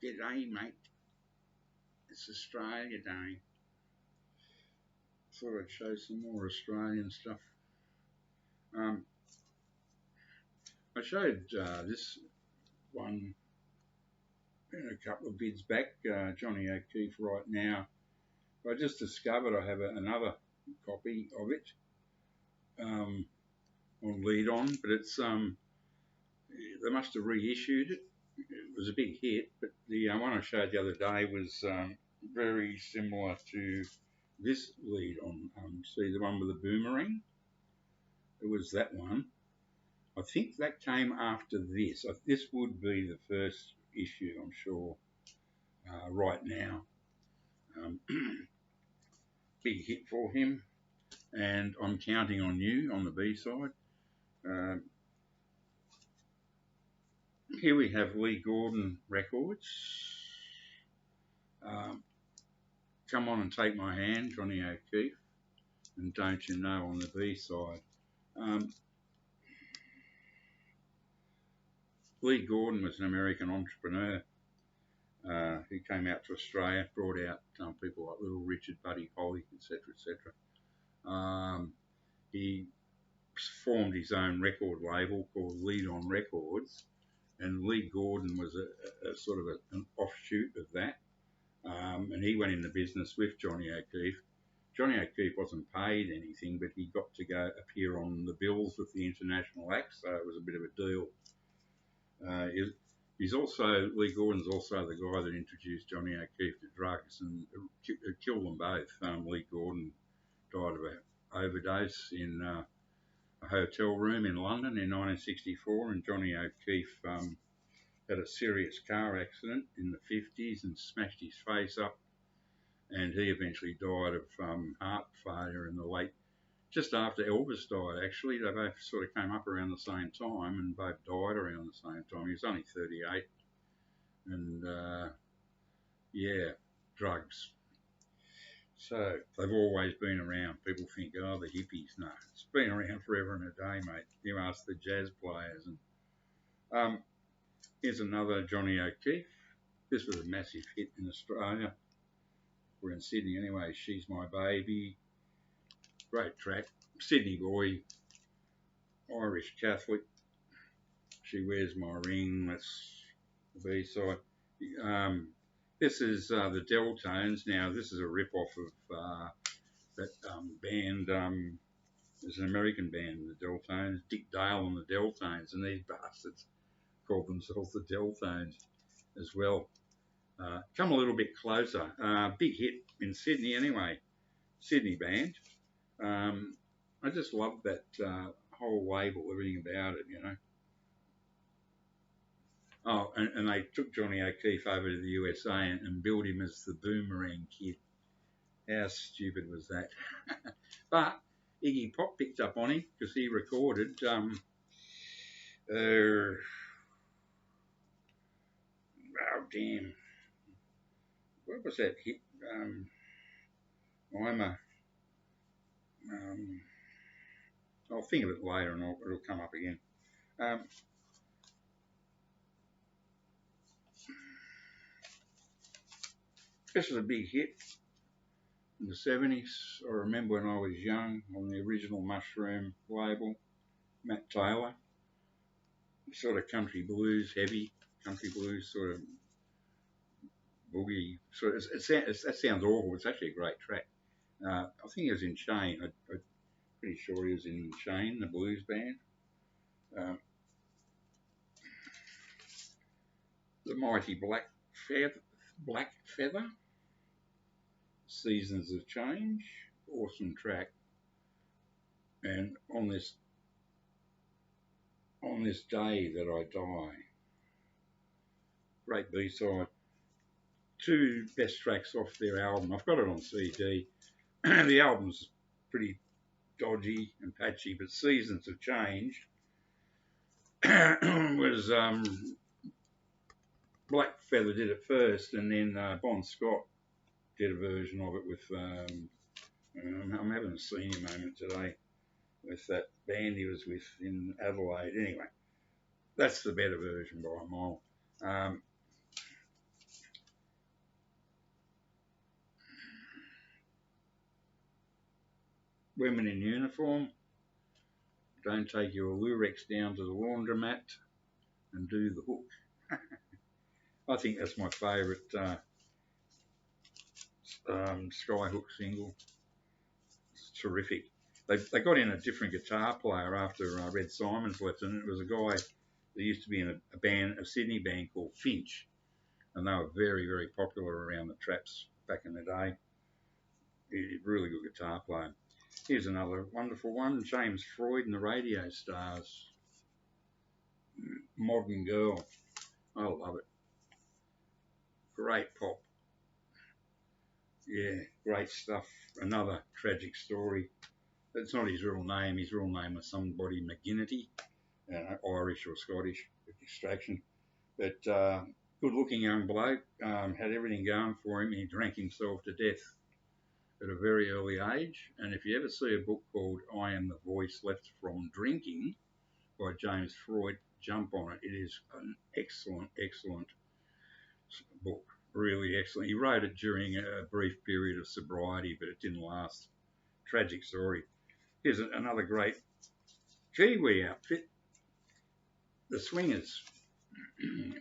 G'day, mate. It's Australia Day. Thought I'd show some more Australian stuff. Um, I showed this one in a couple of vids back, Johnny O'Keefe Right Now. I just discovered I have another copy of it on Lead On, but it's they must have reissued it. It was a big hit, but the one I showed the other day was very similar to this Lead On. See the one with the boomerang? It was that one. I think that came after this. This would be the first issue, I'm sure, Right Now. Big hit for him, and I'm Counting on You on the B-side. Here we have Lee Gordon Records. Come On and Take My Hand, Johnny O'Keefe, and Don't You Know on the B-side. Lee Gordon was an American entrepreneur who came out to Australia, brought out people like Little Richard, Buddy Holly, etc., etc. He formed his own record label called Lead On Records, and Lee Gordon was a sort of an offshoot of that. And he went into business with Johnny O'Keefe. Johnny O'Keefe wasn't paid anything, but he got to go appear on the bills with the international acts, so it was a bit of a deal. Lee Gordon's also the guy that introduced Johnny O'Keefe to drugs and killed them both. Lee Gordon died of an overdose in a hotel room in London in 1964, and Johnny O'Keefe had a serious car accident in the 50s and smashed his face up, and he eventually died of heart failure in the late, just after Elvis died actually. They both sort of came up around the same time and both died around the same time. He was only 38, and yeah, drugs. So they've always been around. People think, oh, the hippies. No, it's been around forever and a day, mate. You ask the jazz players. And here's another Johnny O'Keefe. This was a massive hit in Australia. We're in Sydney anyway. She's My Baby. Great track. Sydney boy. Irish Catholic. She Wears My Ring. That's the B-side. This is the Deltones. Now, this is a rip-off of that band. There's an American band, the Deltones. Dick Dale and the Deltones, and these bastards called themselves the Deltones as well. Come a little bit closer. Big hit in Sydney anyway. Sydney band. I just love that whole label, everything about it, you know. Oh, and they took Johnny O'Keefe over to the USA and billed him as the Boomerang Kid. How stupid was that? But Iggy Pop picked up on him because he recorded oh damn, what was that hit? I'll think of it later and it'll come up again. This was a big hit in the 70s. I remember when I was young on the original Mushroom label, Matt Taylor, sort of country blues, heavy country blues, sort of boogie. Sort of, that sounds awful. It's actually a great track. I think he was in Shane. I'm pretty sure he was in Shane, the blues band. The Mighty Black Feather, Seasons of Change, awesome track. And on this day that I die, great B-side. Two best tracks off their album. I've got it on CD. The album's pretty dodgy and patchy, but Seasons of Change was Black Feather did it first, and then Bon Scott did a version of it with I'm having a senior moment today with that band he was with in Adelaide. Anyway, that's the better version by a mile. women in uniform, don't take your Lurex down to the laundromat and do the hook. I think that's my favourite Skyhook single. It's terrific. They got in a different guitar player after Red Simons left, and it was a guy that used to be in a Sydney band called Finch, and they were very, very popular around the traps back in the day. Really good guitar player. Here's another wonderful one, James Freud and the Radio Stars. Modern Girl. I love it. Great pop. Yeah, great stuff. Another tragic story. It's not his real name. His real name was somebody McGinnity, Irish or Scottish extraction. But good-looking young bloke, had everything going for him. He drank himself to death at a very early age. And if you ever see a book called I Am the Voice Left from Drinking by James Freud, jump on it. It is an excellent, excellent book. Really excellent. He wrote it during a brief period of sobriety, but it didn't last. Tragic story. Here's another great Kiwi outfit. The Swingers.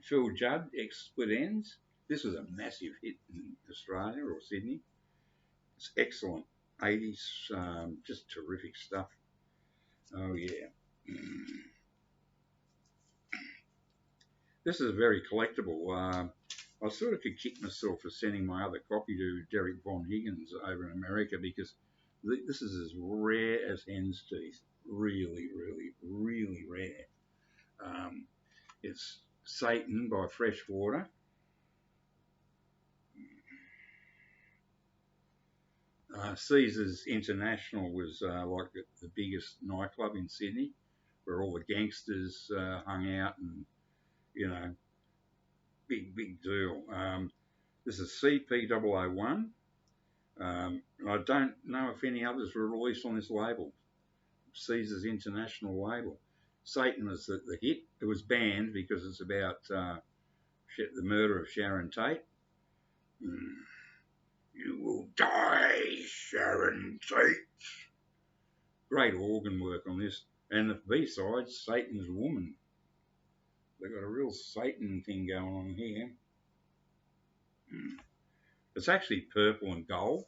Phil Judd, ex-Split Ends. This was a massive hit in Australia or Sydney. It's excellent. 80s, just terrific stuff. Oh, yeah. This is very collectible. I sort of could kick myself for sending my other copy to Derek Von Higgins over in America, because this is as rare as hen's teeth. Really, really, really rare. It's Satan by Freshwater. Caesars International was like the biggest nightclub in Sydney, where all the gangsters hung out, and, you know, big deal. This is CP001. I don't know if any others were released on this label. Caesars International label. Satan was the hit. It was banned because it's about the murder of Sharon Tate. You will die, Sharon Tate. Great organ work on this. And the B-side, Satan's Woman. They've got a real Satan thing going on here. It's actually purple and gold,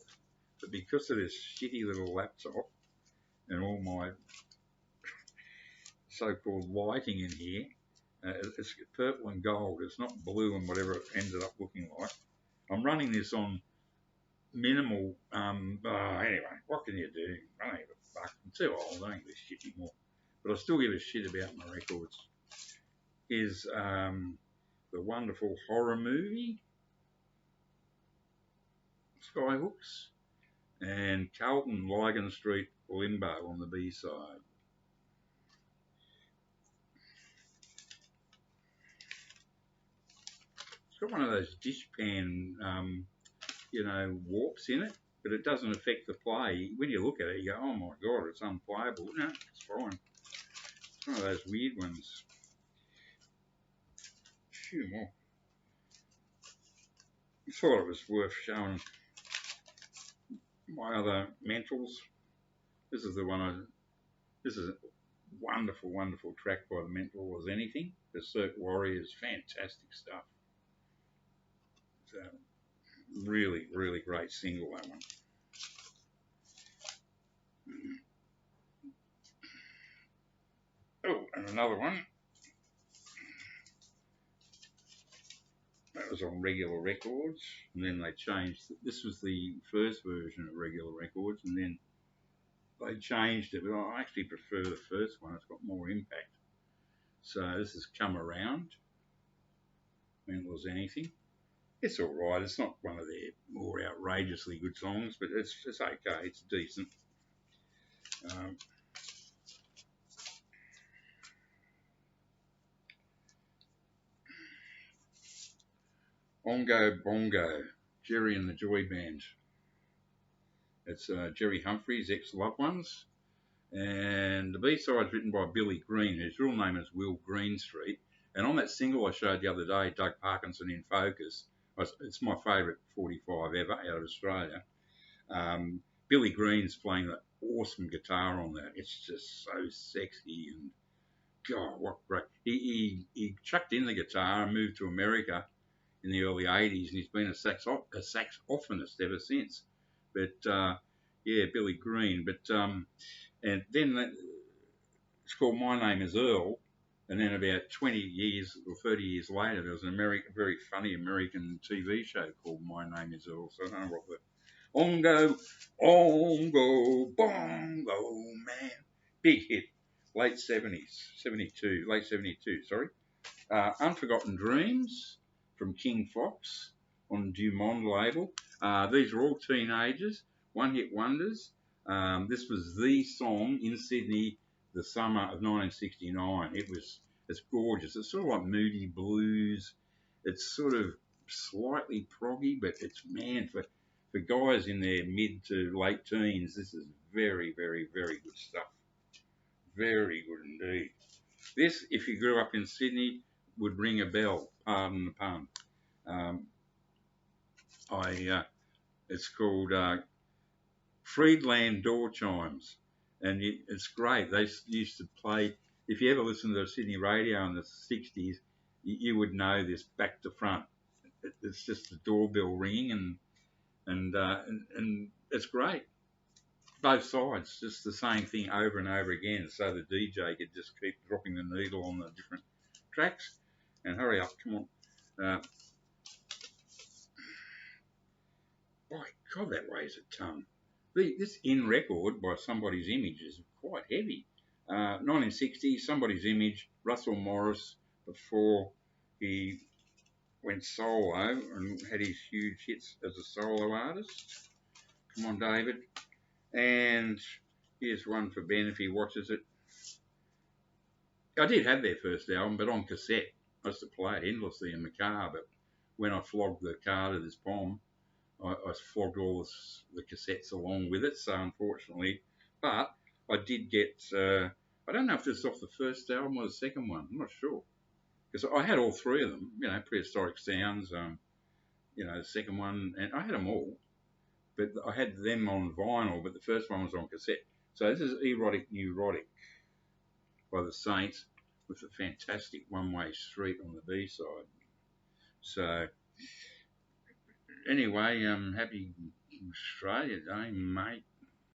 but because of this shitty little laptop and all my so-called lighting in here, it's purple and gold. It's not blue and whatever it ended up looking like. I'm running this on minimal. Anyway, what can you do? I don't give a fuck. I'm too old. I don't give a shit anymore. But I still give a shit about my records. Is the wonderful horror movie Skyhooks and Carlton Lygon Street Limbo on the B-side. It's got one of those dishpan, warps in it, but it doesn't affect the play. When you look at it, you go, oh my God, it's unplayable. No, it's fine. It's one of those weird ones. Few more. I thought it was worth showing my other mentals. This is the one this is a wonderful, wonderful track by the Mental as Anything. The Cirque Warriors, fantastic stuff. It's a really, really great single, that one. Oh, and another one. That was on Regular Records, and then they changed. This was the first version of Regular Records, and then they changed it. But I actually prefer the first one. It's got more impact. So this has Come Around. Mental as Anything. It's all right. It's not one of their more outrageously good songs, but it's okay. It's decent. Ongo Bongo, Jerry and the Joy Band. It's Jerry Humphries, ex-Loved Ones. And the B-side's written by Billy Green, whose real name is Will Greenstreet. And on that single I showed the other day, Doug Parkinson in Focus, it's my favourite 45 ever out of Australia. Billy Green's playing the awesome guitar on that. It's just so sexy and God, what great. He chucked in the guitar and moved to America in the early 80s, and he's been a saxophonist ever since. But yeah, Billy Green. But and then it's called My Name Is Earl. And then about 20 years or 30 years later, there was an very funny American TV show called My Name Is Earl. So I don't know what the Ongo, Ongo, Bongo Man. Big hit. Late 70s, 72, late 72, sorry. Unforgotten Dreams from King Fox on Dumont label. These are all teenagers, one-hit wonders. This was the song in Sydney the summer of 1969. It's gorgeous. It's sort of like moody blues. It's sort of slightly proggy, but it's, man, for guys in their mid to late teens, this is very good stuff. Very good indeed. This, if you grew up in Sydney, would ring a bell. Pardon the pun. Um, it's called Friedland Door Chimes, and it's great. They used to play. If you ever listen to the Sydney radio in the '60s, you would know this back to front. It's just the doorbell ringing, and it's great. Both sides, just the same thing over and over again. So the DJ could just keep dropping the needle on the different tracks. And hurry up, come on. By God, that weighs a ton. This In Record by Somebody's Image is quite heavy. 1960, Somebody's Image, Russell Morris, before he went solo and had his huge hits as a solo artist. Come on, David. And here's one for Ben if he watches it. I did have their first album, but on cassette. I used to play it endlessly in the car, but when I flogged the car to this bomb, I flogged all the cassettes along with it, so unfortunately. But I did get, I don't know if this is off the first album or the second one, I'm not sure. Because I had all three of them, Prehistoric Sounds, the second one, and I had them all. But I had them on vinyl, but the first one was on cassette. So this is Erotic Neurotic by the Saints with a fantastic One-Way Street on the B-side. So anyway, happy Australia Day, mate.